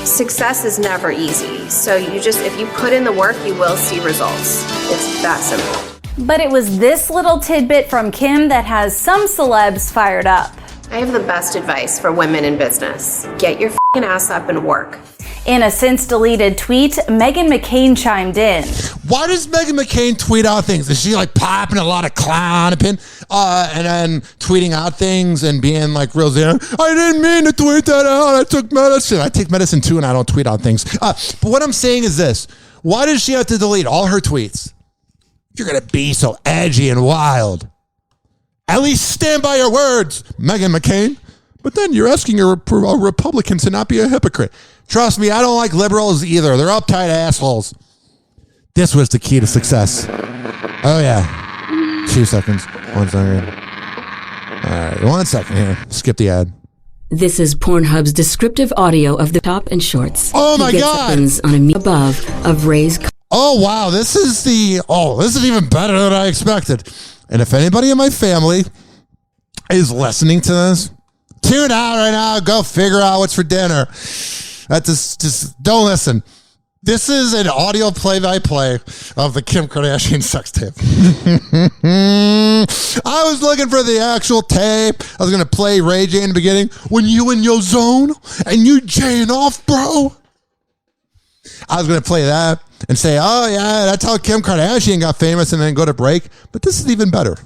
Success is never easy. So if you put in the work, you will see results. It's that simple. But it was this little tidbit from Kim that has some celebs fired up. I have the best advice for women in business. Get your ass up and work. In a since-deleted tweet, Meghan McCain chimed in. Why does Meghan McCain tweet out things? Is she like popping a lot of clonopin and then tweeting out things and being like real zen? I didn't mean to tweet that out. I took medicine. I take medicine too and I don't tweet out things. But what I'm saying is this. Why does she have to delete all her tweets? If you're going to be so edgy and wild, at least stand by your words, Meghan McCain. But then you're asking a Republican to not be a hypocrite. Trust me, I don't like liberals either. They're uptight assholes. This was the key to success. Oh, yeah. 2 seconds. 1 second. All right, 1 second here. Skip the ad. This is Pornhub's descriptive audio of the top and shorts. Oh my God! On a above of Ray's. Oh wow, this is even better than I expected. And if anybody in my family is listening to this, tune out right now. Go figure out what's for dinner. That's just don't listen. This is an audio play-by-play of the Kim Kardashian sex tape. I was looking for the actual tape. I was going to play Ray J in the beginning. When you in your zone and you jaying off, bro. I was going to play that and say, oh, yeah, that's how Kim Kardashian got famous, and then go to break. But this is even better.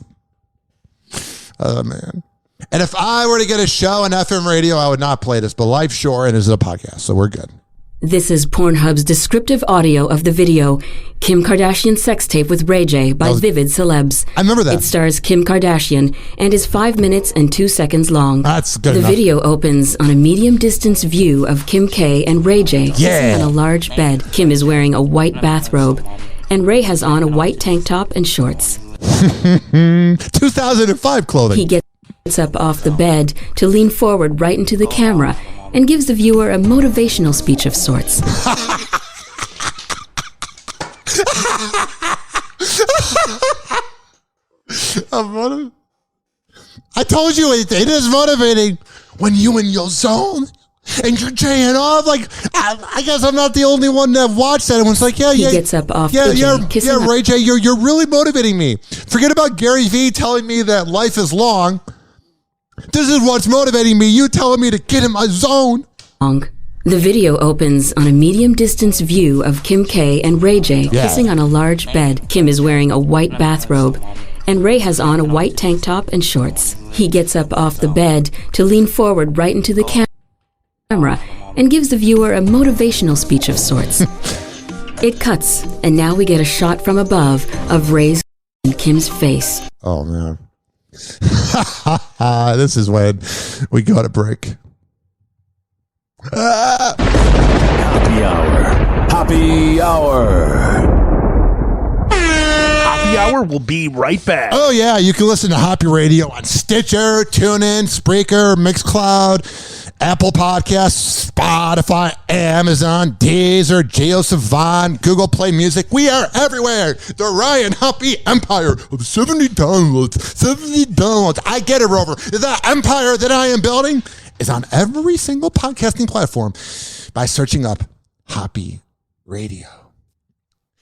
Oh, man. And if I were to get a show on FM radio, I would not play this. But life's short, and this is a podcast, so we're good. This is Pornhub's descriptive audio of the video Kim Kardashian sex tape with Ray J by Vivid Celebs. I remember that. It stars Kim Kardashian and is 5 minutes and 2 seconds long. That's good The enough. video opens on a medium distance view of Kim K and Ray J kissing on a large bed. Kim is wearing a white bathrobe and Ray has on a white tank top and shorts. 2005 clothing. He gets up off the bed to lean forward right into the camera and gives the viewer a motivational speech of sorts. I told you it is motivating when you in your zone and you're jaying off. Like, I guess I'm not the only one that watched that. And was like, He gets up off the bed, kissing Ray J, you're really motivating me. Forget about Gary Vee telling me that life is long. This is what's motivating me. You telling me to get in my zone. The video opens on a medium distance view of Kim K and Ray J kissing on a large bed. Kim is wearing a white bathrobe and Ray has on a white tank top and shorts. He gets up off the bed to lean forward right into the camera and gives the viewer a motivational speech of sorts. It cuts, and now we get a shot from above of Ray's and Kim's face. Oh, man. This is when we go to break. Happy Hour. Happy Hour. Hoppe Hour will be right back. Oh, yeah. You can listen to Hoppe Radio on Stitcher, TuneIn, Spreaker, Mixcloud, Apple Podcasts, Spotify, Amazon, Deezer, JioSavan, Google Play Music. We are everywhere. The Ryan Hoppe Empire of 70 downloads. 70 downloads. I get it, Rover. The empire that I am building is on every single podcasting platform by searching up Hoppe Radio.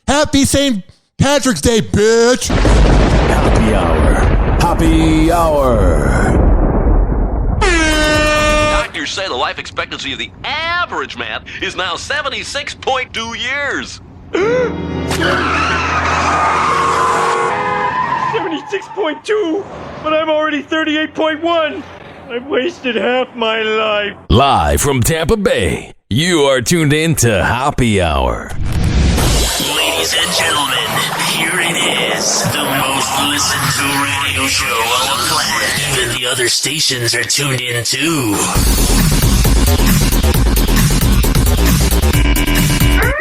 Happy St. Patrick's Day, bitch. Happy Hour. Happy Hour. Doctors say the life expectancy of the average man is now 76.2 years. 76.2, but I'm already 38.1. I've wasted half my life. Live from Tampa Bay, you are tuned in to Happy Hour. Ladies and gentlemen, here it is. The most listened to radio show on the planet. Even the other stations are tuned in too.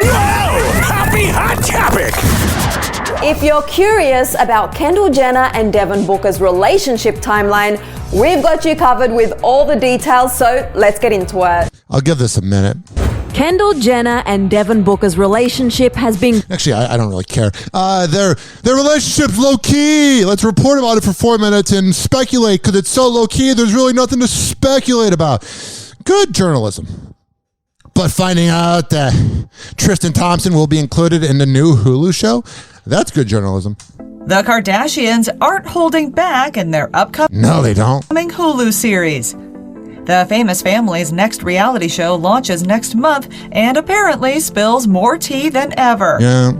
Wow! Happy Hot Topic! If you're curious about Kendall Jenner and Devin Booker's relationship timeline, we've got you covered with all the details, so let's get into it. I'll give this a minute. Kendall Jenner and Devin Booker's relationship has been... Actually, I don't really care. Their relationship's low-key. Let's report about it for 4 minutes and speculate, because it's so low-key, there's really nothing to speculate about. Good journalism. But finding out that Tristan Thompson will be included in the new Hulu show, that's good journalism. The Kardashians aren't holding back in their upcoming Hulu series. The famous family's next reality show launches next month and apparently spills more tea than ever. Yeah.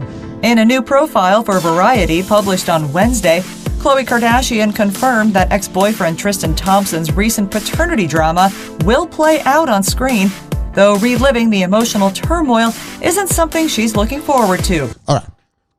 In a new profile for Variety published on Wednesday, Khloe Kardashian confirmed that ex-boyfriend Tristan Thompson's recent paternity drama will play out on screen, though reliving the emotional turmoil isn't something she's looking forward to. All right.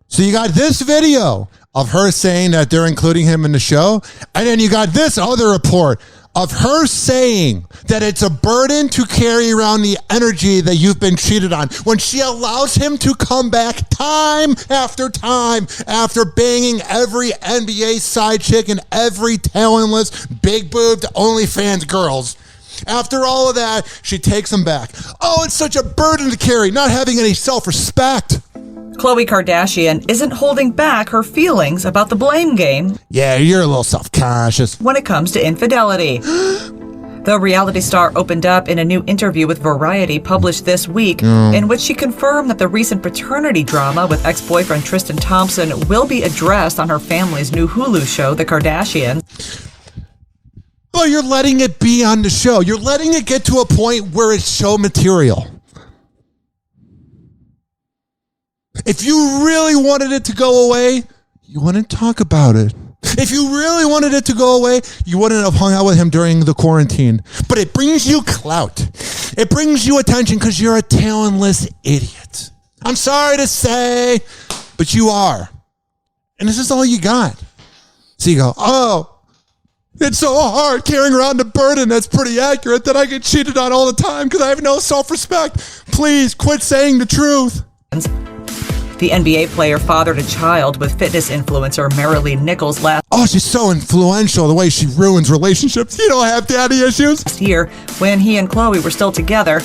So you got this video of her saying that they're including him in the show, and then you got this other report of her saying that it's a burden to carry around the energy that you've been cheated on, when she allows him to come back time after banging every NBA side chick and every talentless, big-boobed OnlyFans girls. After all of that, she takes him back. Oh, it's such a burden to carry, not having any self-respect. Khloe Kardashian isn't holding back her feelings about the blame game. Yeah, you're a little self-conscious. When it comes to infidelity. The reality star opened up in a new interview with Variety published this week, in which she confirmed that the recent paternity drama with ex-boyfriend Tristan Thompson will be addressed on her family's new Hulu show, The Kardashians. Oh, you're letting it be on the show. You're letting it get to a point where it's show material. If you really wanted it to go away, you wouldn't talk about it. If you really wanted it to go away, you wouldn't have hung out with him during the quarantine. But it brings you clout. It brings you attention because you're a talentless idiot. I'm sorry to say, but you are. And this is all you got. So you go, oh, it's so hard carrying around the burden. That's pretty accurate that I get cheated on all the time because I have no self-respect. Please quit saying the truth. The NBA player fathered a child with fitness influencer Marilee Nichols last she's so influential, the way she ruins relationships. You don't have daddy issues. Year when he and Khloe were still together.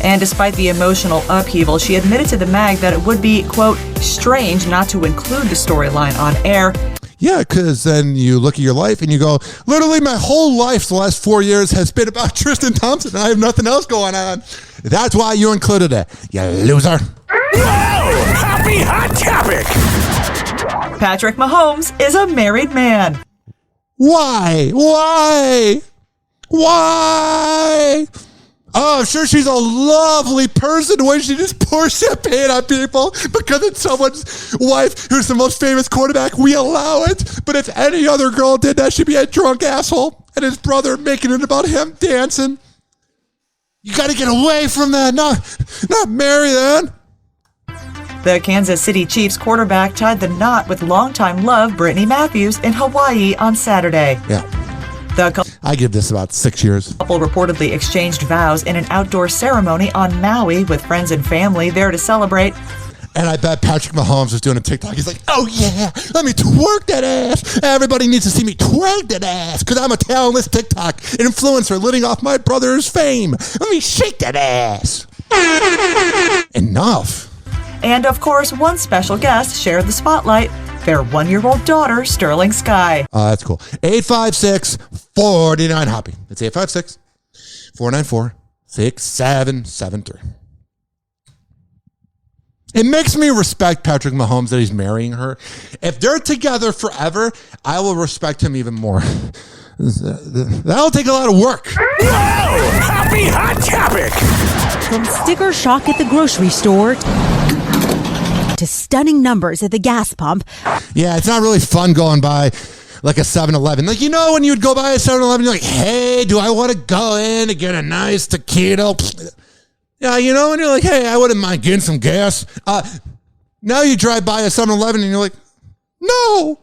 And despite the emotional upheaval, she admitted to the mag that it would be, quote, strange not to include the storyline on air. Yeah, because then you look at your life and you go, literally my whole life the last 4 years has been about Tristan Thompson. I have nothing else going on. That's why you included it, you loser. Whoa! Happy hot topic! Patrick Mahomes is a married man. Why? Oh, I'm sure she's a lovely person the way she just pours champagne on people because it's someone's wife who's the most famous quarterback. We allow it. But if any other girl did that, she'd be a drunk asshole. And his brother making it about him dancing. You got to get away from that. Not marry that. The Kansas City Chiefs quarterback tied the knot with longtime love Brittany Matthews in Hawaii on Saturday. Yeah. I give this about 6 years. The couple reportedly exchanged vows in an outdoor ceremony on Maui with friends and family there to celebrate. And I bet Patrick Mahomes was doing a TikTok. He's like, oh yeah, let me twerk that ass. Everybody needs to see me twerk that ass because I'm a talentless TikTok influencer living off my brother's fame. Let me shake that ass. Enough. And of course, one special guest shared the spotlight. Their 1-year-old daughter, Sterling Sky. That's cool. 856-49-HOPPE. That's 856-494-6773. It makes me respect Patrick Mahomes that he's marrying her. If they're together forever, I will respect him even more. That'll take a lot of work. Whoa! Happy hot topic! From sticker shock at the grocery store to stunning numbers at the gas pump. Yeah, it's not really fun going by like a 7-Eleven. Like, you know, when you'd go by a 7-Eleven, you're like, hey, do I want to go in and get a nice taquito? Yeah, you know, and you're like, hey, I wouldn't mind getting some gas. Now you drive by a 7-Eleven and you're like, no.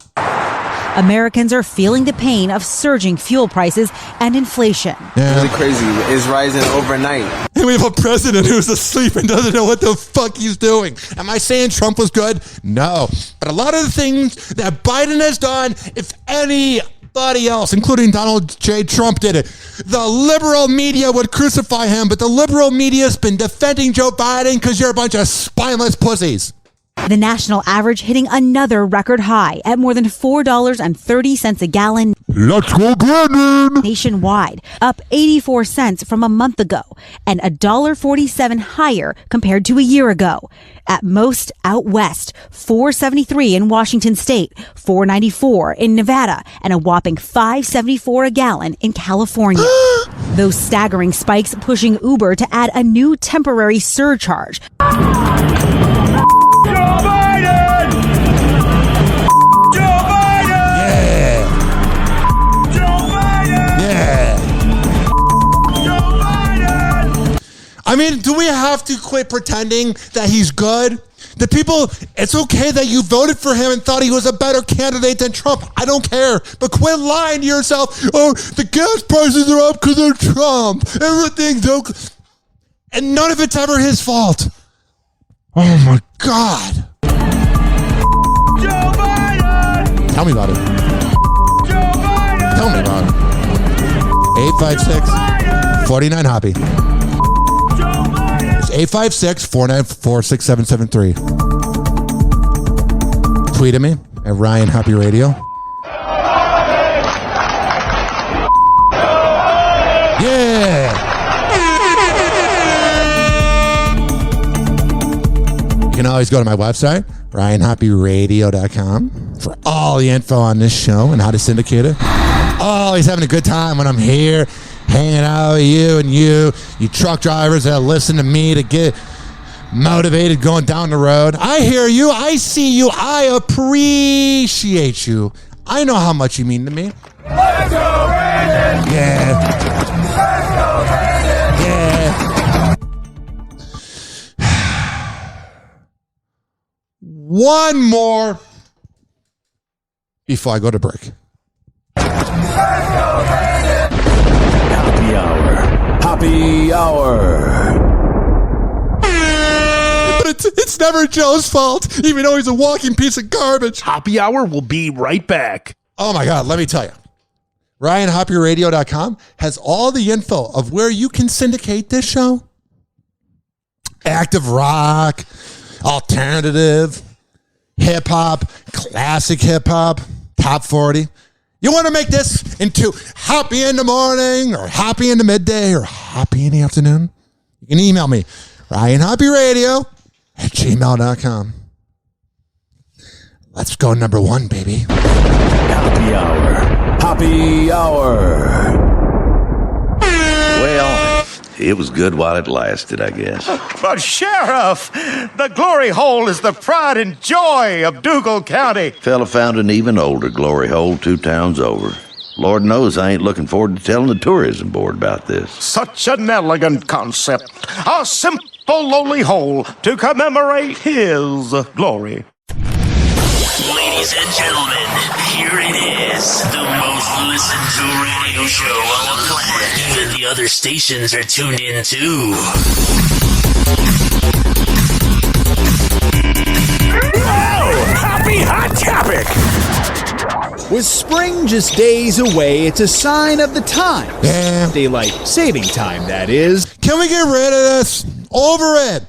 Americans are feeling the pain of surging fuel prices and inflation. Yeah. Really crazy. It's rising overnight. And we have a president who's asleep and doesn't know what the fuck he's doing. Am I saying Trump was good? No. But a lot of the things that Biden has done, if anybody else, including Donald J. Trump, did it, the liberal media would crucify him, but the liberal media has been defending Joe Biden because you're a bunch of spineless pussies. The national average hitting another record high at more than $4.30 a gallon. Let's go green. Nationwide, up 84 cents from a month ago and $1.47 higher compared to a year ago. At most out west, $4.73 in Washington state, $4.94 in Nevada, and a whopping $5.74 a gallon in California. Those staggering spikes pushing Uber to add a new temporary surcharge. Joe Biden! Joe Biden! Yeah! Joe Biden! Yeah! Joe Biden! I mean, do we have to quit pretending that he's good? The people, it's okay that you voted for him and thought he was a better candidate than Trump. I don't care. But quit lying to yourself. Oh, the gas prices are up because of Trump. Everything's okay. And none of it's ever his fault. Oh, my God. Joe Biden! Tell me about it. Joe Biden! Tell me about it. 856-49-HOPPE. It's 856-494-6773. Tweet at me at Ryan Hoppe Radio. Yeah! You can always go to my website, RyanHoppeRadio.com, for all the info on this show and how to syndicate it. Always having a good time when I'm here, hanging out with you and you truck drivers that listen to me to get motivated going down the road. I hear you. I see you. I appreciate you. I know how much you mean to me. Let's go, Brandon! Yeah. Let's go, Brandon! Yeah. One more before I go to break. Hoppe Hour. Hoppe Hour. But it's never Joe's fault, even though he's a walking piece of garbage. Hoppe Hour will be right back. Oh my God, let me tell you. RyanHoppeRadio.com has all the info of where you can syndicate this show. Active rock, alternative, hip-hop, classic hip-hop, top 40. You want to make this into Hoppe in the morning or Hoppe in the midday or Hoppe in the afternoon? You can email me, RyanHoppeRadio@gmail.com. Let's go number one, baby. Hoppe Hour. Hoppe Hour. Well, it was good while it lasted, I guess. But Sheriff, the glory hole is the pride and joy of Dougal County. Fella found an even older glory hole 2 towns over. Lord knows I ain't looking forward to telling the tourism board about this. Such an elegant concept. A simple, lowly hole to commemorate his glory. Ladies and gentlemen, here it is. The most listened to radio show on the planet. Even the other stations are tuned in too. Happy Hot Topic! With spring just days away, it's a sign of the times. Yeah. Daylight saving time, that is. Can we get rid of this? Over it.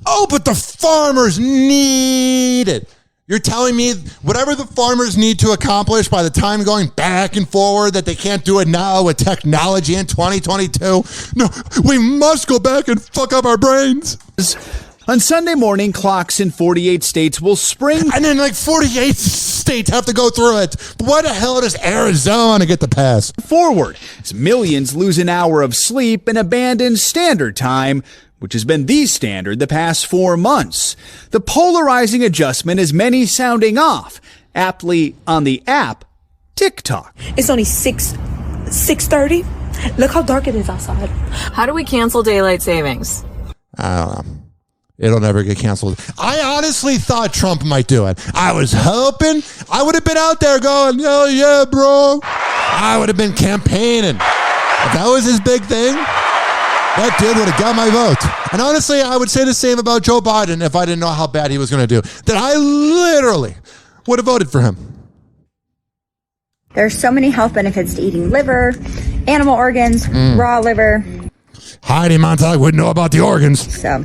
Oh, but the farmers need it. You're telling me whatever the farmers need to accomplish by the time going back and forward that they can't do it now with technology in 2022? No, we must go back and fuck up our brains. On Sunday morning, clocks in 48 states will spring. And then like 48 states have to go through it. But why the hell does Arizona get the pass? Forward, as millions lose an hour of sleep and abandon standard time, which has been the standard the past 4 months. The polarizing adjustment has many sounding off, aptly on the app, TikTok. It's only 6:30. Look how dark it is outside. How do we cancel daylight savings? I don't know. It'll never get canceled. I honestly thought Trump might do it. I was hoping I would have been out there going, oh yeah, bro. I would have been campaigning. If that was his big thing, that dude would have got my vote. And honestly, I would say the same about Joe Biden if I didn't know how bad he was going to do. That I literally would have voted for him. There's so many health benefits to eating liver, animal organs, raw liver. Heidi Montag would know about the organs. So.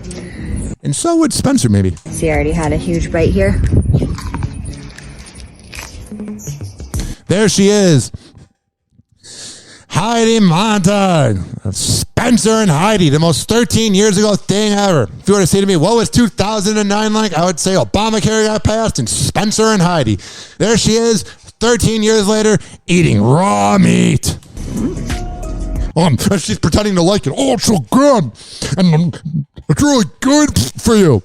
And so would Spencer, maybe. See, I already had a huge bite here. There she is. Heidi Montag. Spencer and Heidi, the most 13 years ago thing ever. If you were to say to me, what was 2009 like? I would say Obamacare got passed and Spencer and Heidi. There she is, 13 years later, eating raw meat. She's pretending to like it. Oh, it's so good. And it's really good for you.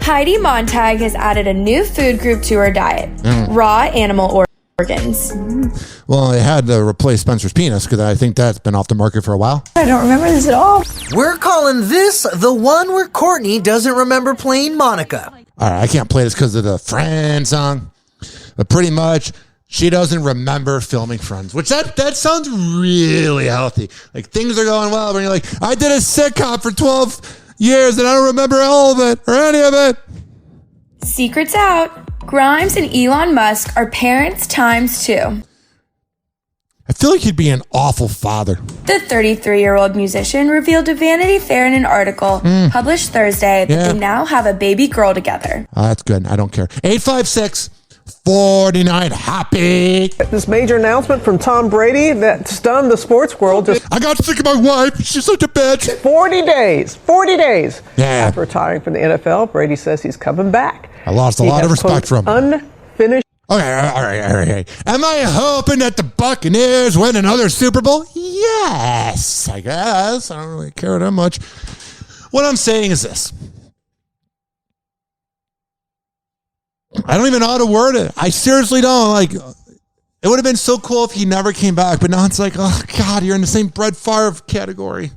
Heidi Montag has added a new food group to her diet. Raw animal organs. Well, they had to replace Spencer's penis because I think that's been off the market for a while. I don't remember this at all. We're calling this the one where Courtney doesn't remember playing Monica. All right, I can't play this because of the Friends song, but pretty much she doesn't remember filming Friends, which that sounds really healthy. Like things are going well, but you're like, I did a sitcom for 12 years and I don't remember all of it or any of it. Secret's out. Grimes and Elon Musk are parents times 2. I feel like he'd be an awful father. The 33-year-old musician revealed to Vanity Fair in an article published Thursday that they now have a baby girl together. Oh, that's good. I don't care. 856-49-HAPPY. This major announcement from Tom Brady that stunned the sports world. I got sick of my wife. She's such a bitch. 40 days. 40 days. Yeah. After retiring from the NFL, Brady says he's coming back. I lost a lot of respect from him. Unfinished. Okay, all right. Am I hoping that the Buccaneers win another Super Bowl? Yes, I guess. I don't really care that much. What I'm saying is this. I don't even know how to word it. I seriously don't. Like, it would have been so cool if he never came back, but now it's like, oh, God, you're in the same Brett Favre category.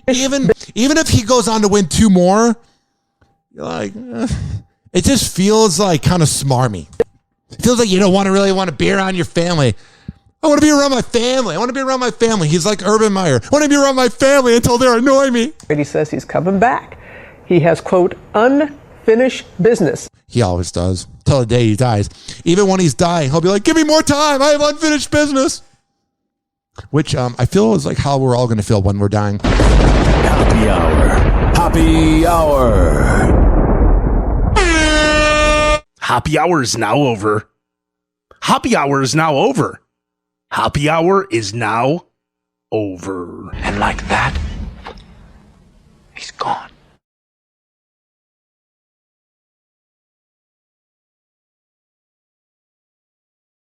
Even if he goes on to win 2 more, you're like, it just feels like kind of smarmy. It feels like you don't really want to be around your family. I want to be around my family. He's like Urban Meyer. I want to be around my family until they annoy me. Brady says he's coming back. He has, quote, unfinished business. He always does. Till the day he dies. Even when he's dying, he'll be like, give me more time. I have unfinished business. Which I feel is like how we're all going to feel when we're dying. Happy Hour. Happy Hour. Happy Hour is now over. Happy Hour is now over. Happy Hour is now over. And like that, he's gone.